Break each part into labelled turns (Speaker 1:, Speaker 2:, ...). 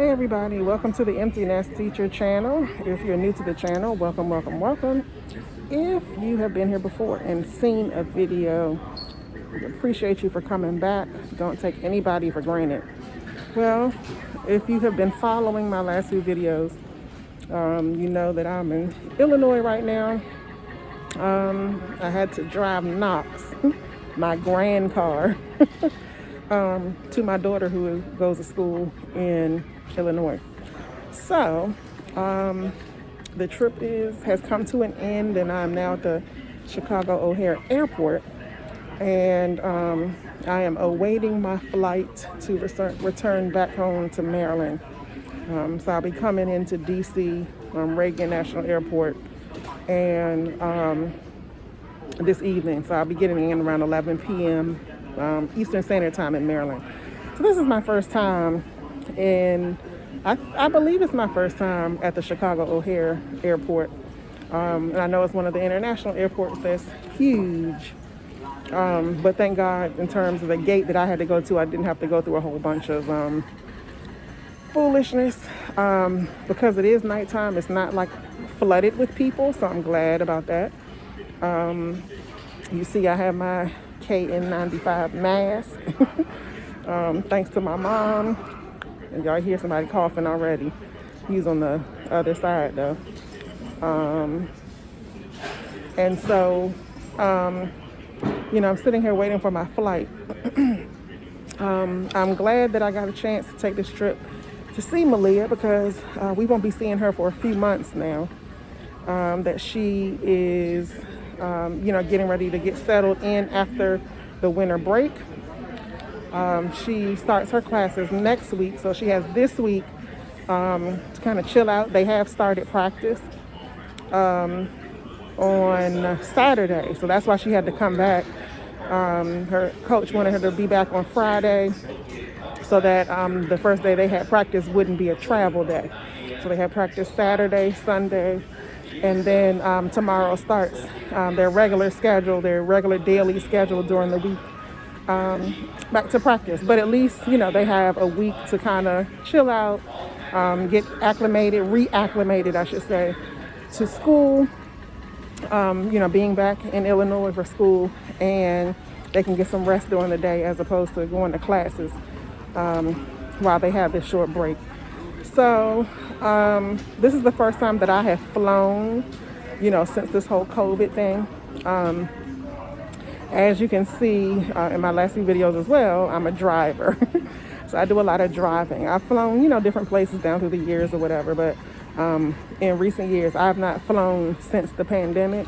Speaker 1: Hey everybody, welcome to the Empty Nest Teacher channel. If you're new to the channel, welcome, welcome, welcome. If you have been here before and seen a video, we appreciate you for coming back. Don't take anybody for granted. Well, if you have been following my last few videos, you know that I'm in Illinois right now. I had to drive Knox, my grand car, to my daughter who goes to school in Illinois. So the trip has come to an end, and I'm now at the Chicago O'Hare Airport, and I am awaiting my flight to return back home to Maryland. So I'll be coming into DC, Reagan National Airport, and this evening. So I'll be getting in around 11 p.m. Eastern Standard Time in Maryland. So this is my first time I believe it's my first time at the Chicago O'Hare Airport. And I know it's one of the international airports that's huge. But thank God, in terms of the gate that I had to go to, I didn't have to go through a whole bunch of foolishness. Because it is nighttime, it's not like flooded with people, so I'm glad about that. You see I have my KN95 mask. Thanks to my mom. And y'all hear somebody coughing already. He's on the other side though. And so, I'm sitting here waiting for my flight. I'm glad that I got a chance to take this trip to see Malia because we won't be seeing her for a few months now. That she is, getting ready to get settled in after the winter break. She starts her classes next week, so she has this week to kind of chill out. They have started practice on Saturday, so that's why she had to come back. Her coach wanted her to be back on Friday so that the first day they had practice wouldn't be a travel day. So they had practice Saturday, Sunday, and then tomorrow starts their regular daily schedule during the week. Back to practice, but at least they have a week to kind of chill out, get reacclimated I should say, to school, being back in Illinois for school, and they can get some rest during the day as opposed to going to classes while they have this short break. So this is the first time that I have flown since this whole COVID thing. As you can see in my last few videos as well, I'm a driver. So I do a lot of driving. I've flown, different places down through the years or whatever, but in recent years, I've not flown since the pandemic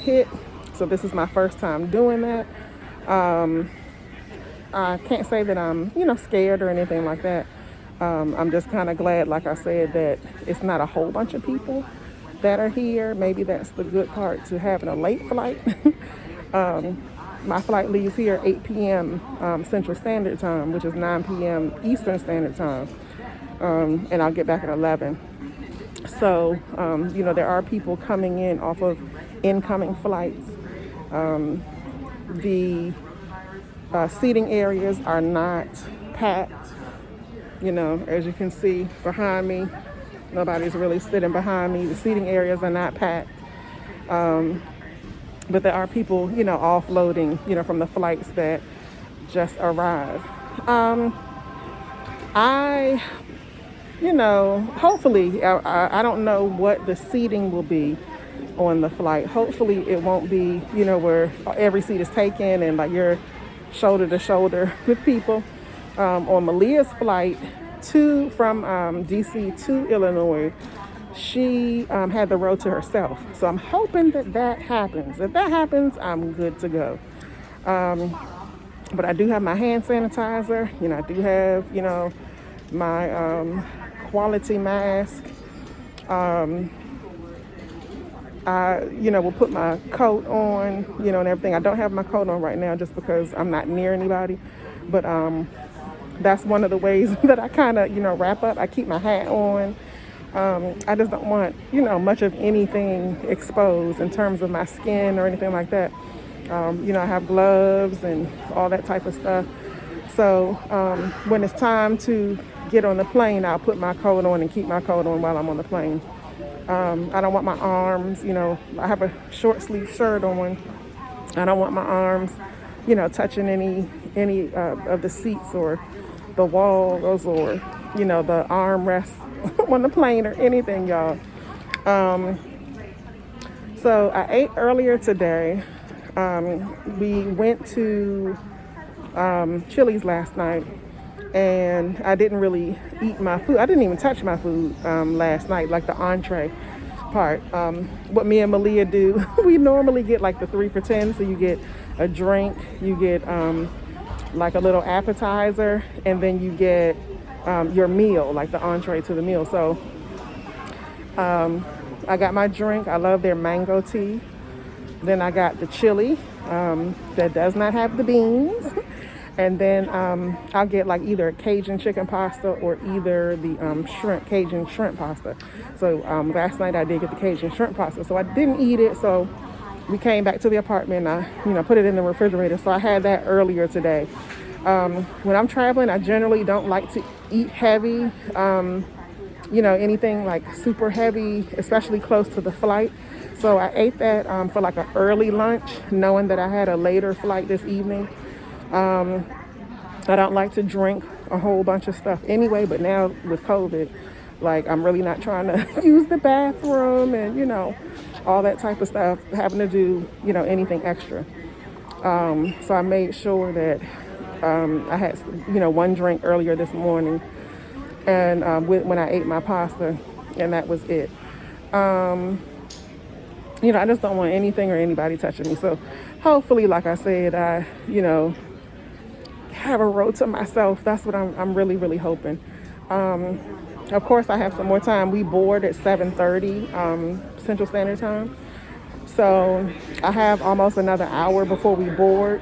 Speaker 1: hit. So this is my first time doing that. I can't say that I'm, scared or anything like that. I'm just kind of glad, like I said, that it's not a whole bunch of people that are here. Maybe that's the good part to having a late flight. My flight leaves here 8 p.m. Central Standard Time, which is 9 p.m. Eastern Standard Time, and I'll get back at 11. So, there are people coming in off of incoming flights. The seating areas are not packed. As you can see behind me, nobody's really sitting behind me. The seating areas are not packed. But there are people, offloading, from the flights that just arrived. Hopefully, I don't know what the seating will be on the flight. Hopefully it won't be, where every seat is taken and like you're shoulder to shoulder with people. On Malia's flight from DC to Illinois, she had the row to herself. So I'm hoping that happens. If that happens, I'm good to go. But I do have my hand sanitizer. I do have, my quality mask. I, will put my coat on, and everything. I don't have my coat on right now just because I'm not near anybody. But that's one of the ways that I kind of, wrap up. I keep my hat on. I just don't want, much of anything exposed in terms of my skin or anything like that. I have gloves and all that type of stuff. So when it's time to get on the plane, I'll put my coat on and keep my coat on while I'm on the plane. I don't want my arms, I have a short sleeve shirt on. I don't want my arms, touching any of the seats or the walls or, the armrests on the plane or anything, y'all. So I ate earlier today. We went to Chili's last night, and I didn't really eat my food. I didn't even touch my food last night, like the entree part. What me and Malia do, we normally get like the 3 for $10. So you get a drink, you get like a little appetizer, and then you get your meal, like the entree to the meal. So I got my drink. I love their mango tea. Then I got the chili that does not have the beans. And then I'll get like either a Cajun chicken pasta or either the Cajun shrimp pasta. So last night I did get the Cajun shrimp pasta. So I didn't eat it. So we came back to the apartment and I put it in the refrigerator. So I had that earlier today. When I'm traveling, I generally don't like to eat heavy. Anything like super heavy, especially close to the flight. So I ate that for like an early lunch, knowing that I had a later flight this evening. I don't like to drink a whole bunch of stuff anyway, but now with COVID, like I'm really not trying to use the bathroom and, all that type of stuff, having to do, anything extra. So I made sure that I had, one drink earlier this morning and when I ate my pasta, and that was it. I just don't want anything or anybody touching me. So hopefully, like I said, I, have a road to myself. That's what I'm really, really hoping. Of course, I have some more time. We board at 7:30 Central Standard Time. So I have almost another hour before we board.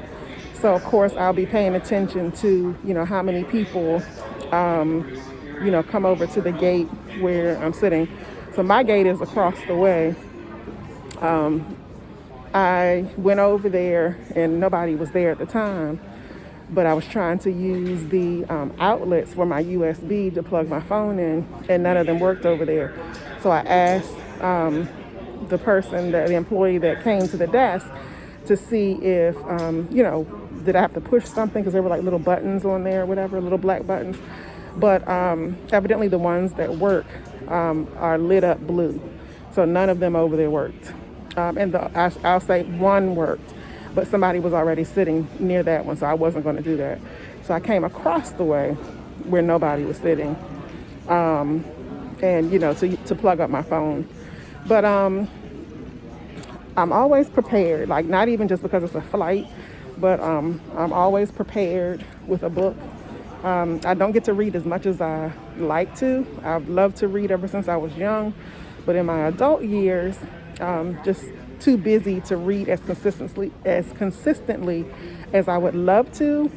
Speaker 1: So, of course, I'll be paying attention to, how many people, come over to the gate where I'm sitting. So my gate is across the way. I went over there and nobody was there at the time, but I was trying to use the outlets for my USB to plug my phone in, and none of them worked over there. So I asked the employee that came to the desk to see if, did I have to push something, because there were like little buttons on there or whatever, little black buttons. But evidently the ones that work are lit up blue. So none of them over there worked. And I'll say one worked, but somebody was already sitting near that one, so I wasn't going to do that. So I came across the way where nobody was sitting, and to plug up my phone. But I'm always prepared, like not even just because it's a flight, but I'm always prepared with a book. I don't get to read as much as I like to. I've loved to read ever since I was young, but in my adult years, just too busy to read as consistently as I would love to.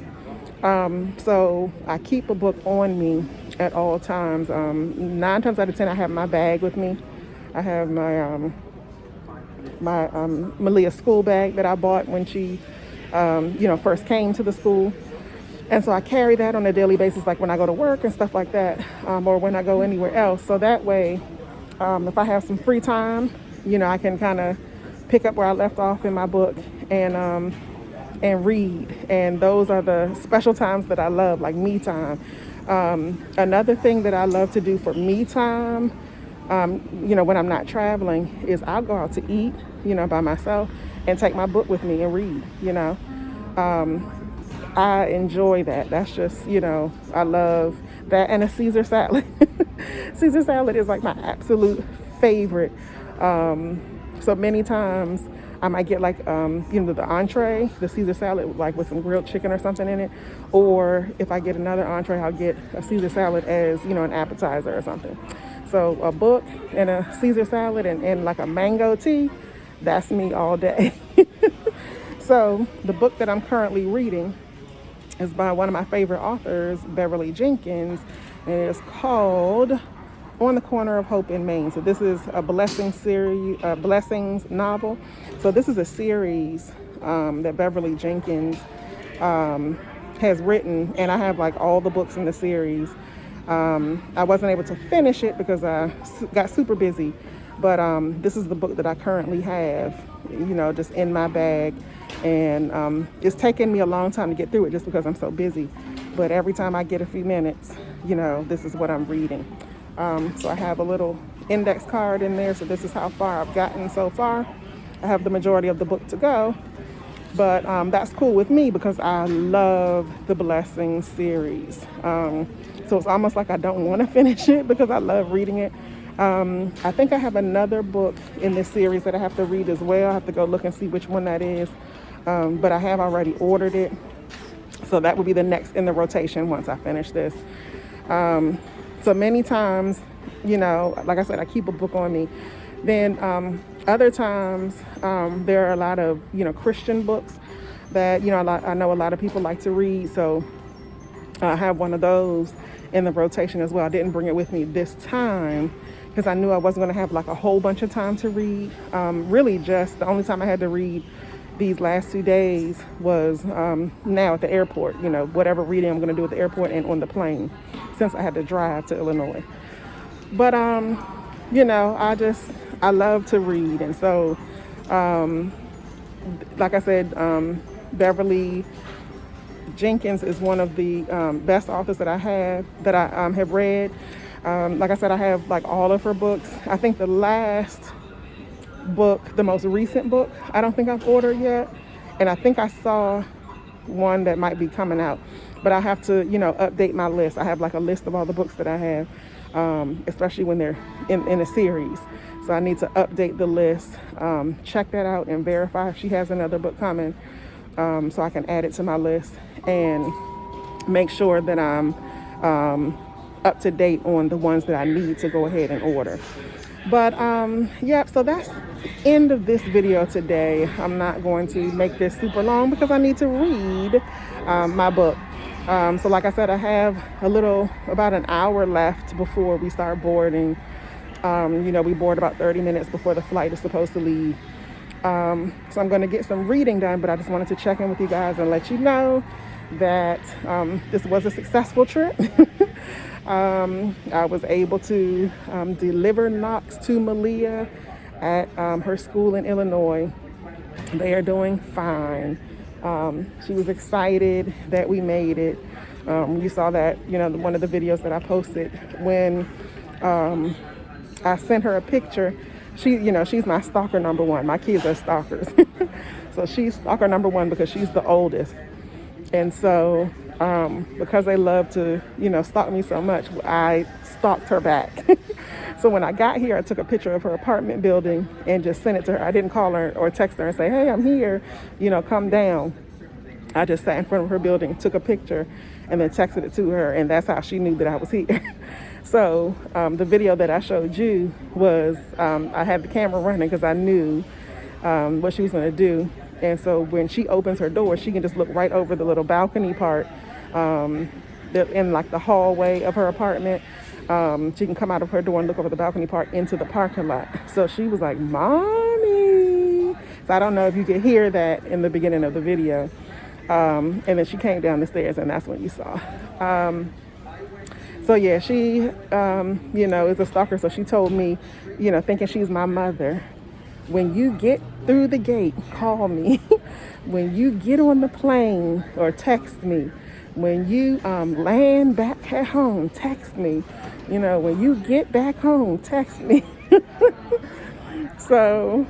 Speaker 1: So I keep a book on me at all times. 9 times out of 10, I have my bag with me. I have my Malia school bag that I bought when she, first came to the school. And so I carry that on a daily basis, like when I go to work and stuff like that, or when I go anywhere else. So that way, if I have some free time, I can kind of pick up where I left off in my book and read. And those are the special times that I love, like me time. Another thing that I love to do for me time, when I'm not traveling, is I'll go out to eat, by myself and take my book with me and read, I enjoy that. That's just, I love that. And a Caesar salad. Caesar salad is like my absolute favorite. So many times I might get like, the entree, the Caesar salad, like with some grilled chicken or something in it. Or if I get another entree, I'll get a Caesar salad as, an appetizer or something. So a book and a Caesar salad and like a mango tea, that's me all day. So the book that I'm currently reading is by one of my favorite authors, Beverly Jenkins, and it's called On the Corner of Hope in Maine. So this is a blessings novel. So this is a series that Beverly Jenkins has written, and I have like all the books in the series. I wasn't able to finish it because I got super busy, but this is the book that I currently have, just in my bag, and it's taken me a long time to get through it just because I'm so busy. But every time I get a few minutes, this is what I'm reading. So I have a little index card in there, so this is how far I've gotten so far. I have the majority of the book to go, but that's cool with me because I love the Blessing series. So it's almost like I don't want to finish it because I love reading it. I think I have another book in this series that I have to read as well. I have to go look and see which one that is, but I have already ordered it. So that will be the next in the rotation once I finish this. So many times, like I said, I keep a book on me. Then other times, there are a lot of, Christian books that, I know a lot of people like to read. So I have one of those in the rotation as well. I didn't bring it with me this time because I knew I wasn't going to have like a whole bunch of time to read. Really just the only time I had to read these last 2 days was now at the airport, whatever reading I'm going to do at the airport and on the plane since I had to drive to Illinois. But, I love to read. And so, like I said, Beverly Jenkins is one of the best authors that I have read. Like I said, I have like all of her books. I think the last book, the most recent book, I don't think I've ordered yet. And I think I saw one that might be coming out. But I have to, update my list. I have like a list of all the books that I have, especially when they're in a series. So I need to update the list, check that out and verify if she has another book coming, so I can add it to my list and make sure that I'm up to date on the ones that I need to go ahead and order. But so that's the end of this video today. I'm not going to make this super long because I need to read my book. So like I said, I have about an hour left before we start boarding. We board about 30 minutes before the flight is supposed to leave. So I'm going to get some reading done, but I just wanted to check in with you guys and let you know that this was a successful trip. I was able to deliver Knox to Malia at her school in Illinois. They are doing fine. She was excited that we made it. You saw that, one of the videos that I posted when I sent her a picture. She's my stalker number one. My kids are stalkers. So she's stalker number one because she's the oldest. And so because they love to, stalk me so much, I stalked her back. So when I got here, I took a picture of her apartment building and just sent it to her. I didn't call her or text her and say, hey, I'm here, come down. I just sat in front of her building, took a picture, and then texted it to her, and that's how she knew that I was here. So the video that I showed you was, I had the camera running because I knew what she was going to do. And so when she opens her door, she can just look right over the little balcony part in like the hallway of her apartment. She can come out of her door and look over the balcony part into the parking lot. So she was like, Mommy. So I don't know if you could hear that in the beginning of the video. And then she came down the stairs, and that's when you saw. So yeah, she, is a stalker. So she told me, thinking she's my mother, when you get through the gate, call me. When you get on the plane, or text me. When you land back at home, text me. When you get back home, text me. So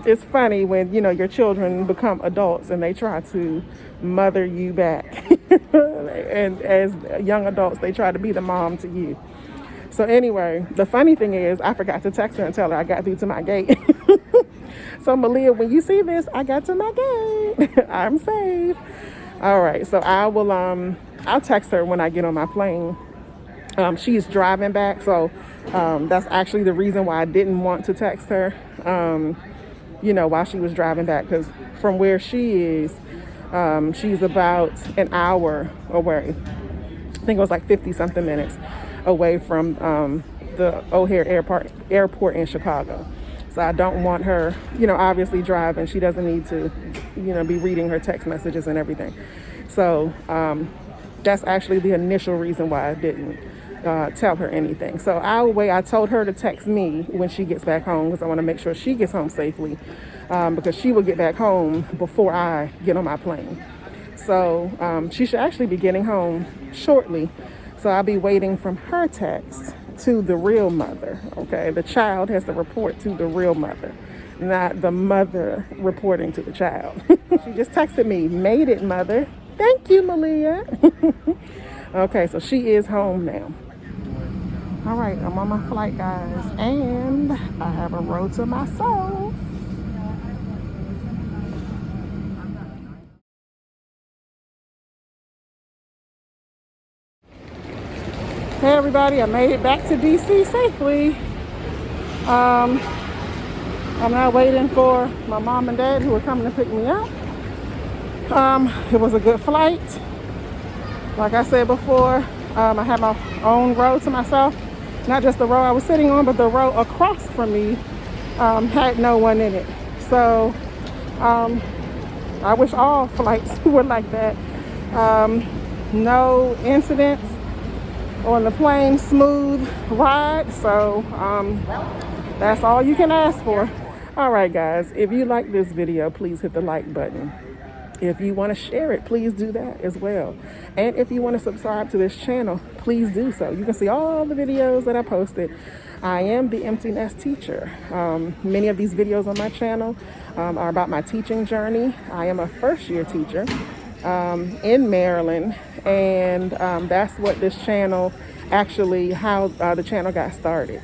Speaker 1: it's funny when, your children become adults and they try to mother you back. And as young adults, they try to be the mom to you. So anyway, the funny thing is I forgot to text her and tell her I got through to my gate. So Malia, when you see this, I got to my gate. I'm safe. All right. So I will, I'll text her when I get on my plane. She's driving back. So that's actually the reason why I didn't want to text her, while she was driving back, because from where she is, she's about an hour away. I think it was like 50 something minutes away from the O'Hare Airport in Chicago. So I don't want her, obviously driving. She doesn't need to, be reading her text messages and everything. So that's actually the initial reason why I didn't tell her anything. So I told her to text me when she gets back home, because I want to make sure she gets home safely, because she will get back home before I get on my plane. So she should actually be getting home shortly. So I'll be waiting from her text to the real mother. Okay, the child has to report to the real mother, not the mother reporting to the child. She just texted me, "Made it, mother." Thank you, Malia. Okay, so she is home now. All right, I'm on my flight, guys, and I have a row to myself. Hey everybody, I made it back to DC safely. I'm now waiting for my mom and dad who are coming to pick me up. It was a good flight. Like I said before, I had my own row to myself. Not just the row I was sitting on, but the row across from me had no one in it. So I wish all flights were like that. No incidents on the plane, smooth ride. So that's all you can ask for. All right, guys, if you like this video, please hit the like button. If you want to share it, please do that as well. And if you want to subscribe to this channel, please do so. You can see all the videos that I posted. I am the Empty Nest Teacher. Many of these videos on my channel are about my teaching journey. I am a first-year teacher in Maryland, and that's what this channel, actually how the channel got started.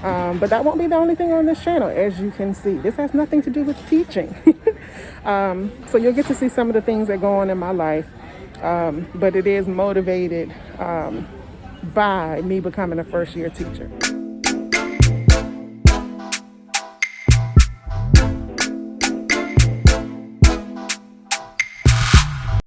Speaker 1: But that won't be the only thing on this channel. As you can see, this has nothing to do with teaching. So you'll get to see some of the things that go on in my life, but it is motivated by me becoming a first-year teacher.